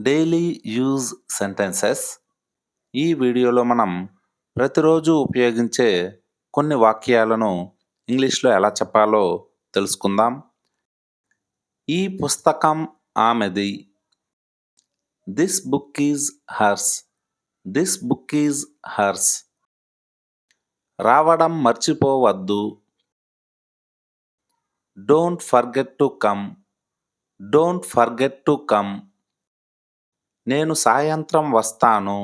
Daily use sentences. ఈ వీడియోలో మనం ప్రతిరోజు ఉపయోగించే కొన్ని వాక్యాలను ఇంగ్లీష్లో ఎలా చెప్పాలో తెలుసుకుందాం. ఈ పుస్తకం ఆమెది. This book is hers. This book is hers. రావడం మర్చిపోవద్దు. Don't forget to come. Don't forget to come. నేను సాయంత్రం వస్తాను.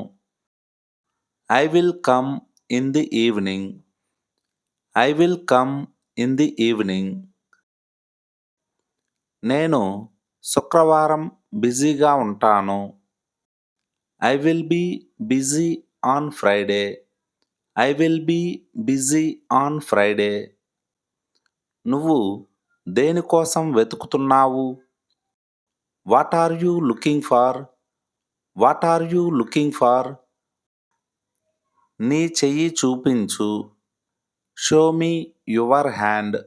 I will come in the evening. I will come in the evening. నేను శుక్రవారం బిజీగా ఉంటాను. I will be busy on Friday. I will be busy on Friday. నువ్వు దేనికోసం వెతుకుతున్నావు? What are you looking for? What are you looking for? నీ చెయ్యి చూపించు. Show me your hand.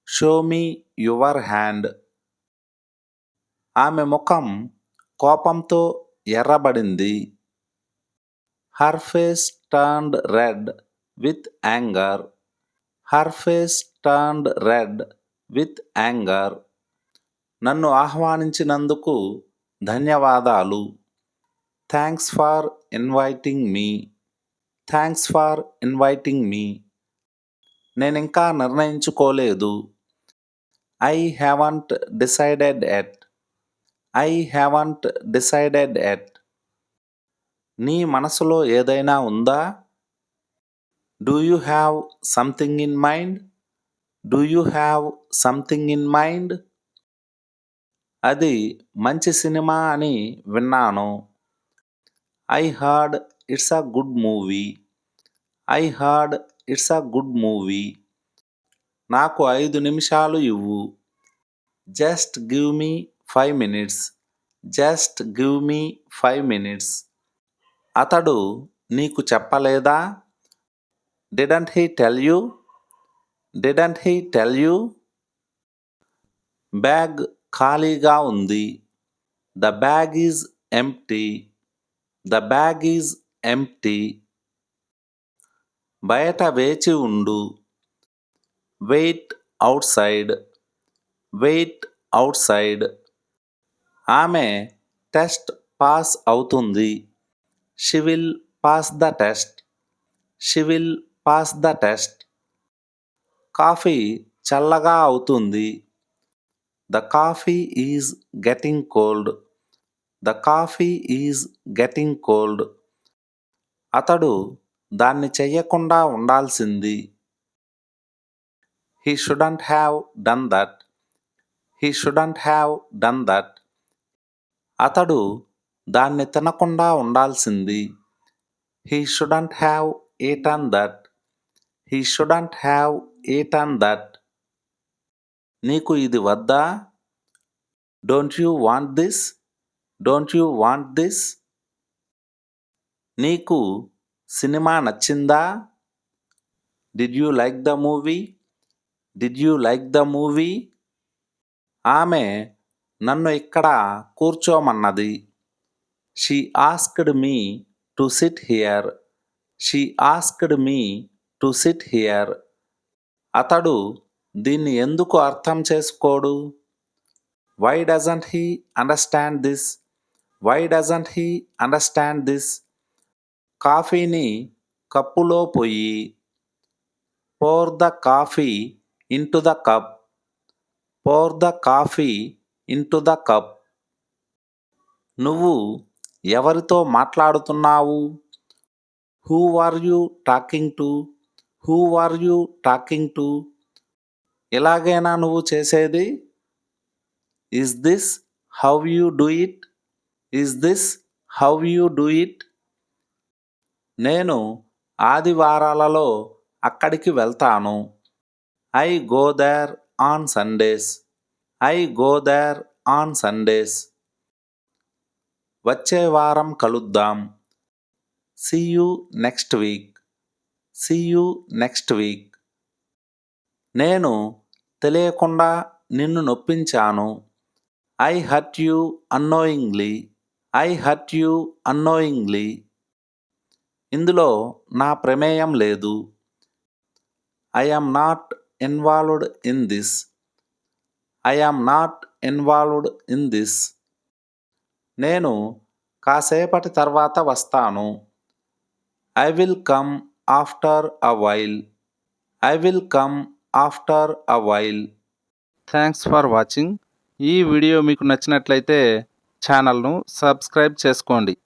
Show me your hand. ఆమె ముఖం కోపంతో ఎర్రబడింది. Her face turned red with anger. Her face turned red with anger. నన్ను ఆహ్వానించినందుకు ధన్యవాదాలు. Thanks for inviting me. Thanks for inviting me. నేనింకా నిర్ణయించుకోలేదు. I haven't decided yet. I haven't decided yet. నీ మనసులో ఏదైనా ఉందా? Do you have something in mind? Do you have something in mind? అది మంచి సినిమా అని విన్నాను. I heard it's a good movie. I heard it's a good movie. నాకు 5 నిమిషాలు ఇవ్వు. Just give me 5 minutes. Just give me 5 minutes. అతడు నీకు చెప్పలేదా? Didn't he tell you? Didn't he tell you? Bag ఖాళీగా ఉంది. The bag is empty. The bag is empty. బయట వేచి ఉండు. Wait outside. Wait outside. ఆమె test pass అవుతుంది. She will pass the test. She will pass the test. Coffee చల్లగా అవుతుంది. The coffee is getting cold. The coffee is getting cold. అతడు దాన్ని చెయ్యకుండా ఉండాల్సింది. He shouldn't have done that. He shouldn't have done that. అతడు దాన్ని తినకుండా ఉండాల్సింది. He shouldn't have eaten that. He shouldn't have eaten that. నీకు ఇది వద్దా? Don't you want this? Don't you want this? నీకు సినిమా నచ్చిందా? Did you like the movie? Did you like the movie? ఆమె నన్ను ఇక్కడ కూర్చోమన్నది. She asked me to sit here. She asked me to sit here. అతడు దీన్ని ఎందుకు అర్థం చేసుకోడు? Why doesn't he understand this? Why doesn't he understand this? కాఫీని కప్పులో పొయ్యి. Pour the coffee into the cup. Pour the coffee into the cup. నువ్వు ఎవరితో మాట్లాడుతున్నావు? Who are you talking to? Who are you talking to? ఇలాగేనా నువ్వు చేసేది? Is this how you do it? Is this how you do it? నేను ఆదివారాలలో అక్కడికి వెళ్తాను. I go there on Sundays. I go there on Sundays. వచ్చే వారం కలుద్దాం. See you next week. See you next week. నేను తెలియకుండా నిన్ను నొప్పించాను. I hurt you annoyingly. I hurt you annoyingly. ఇందులో నా ప్రమేయం లేదు. I am not involved in this. I am not involved in this. నేను కాసేపటి తర్వాత వస్తాను. I will come after a while. I will come after a while. Thanks for watching. ఈ video మీకు నచ్చినట్లయితే ఛానల్ను సబ్స్క్రైబ్ చేసుకోండి.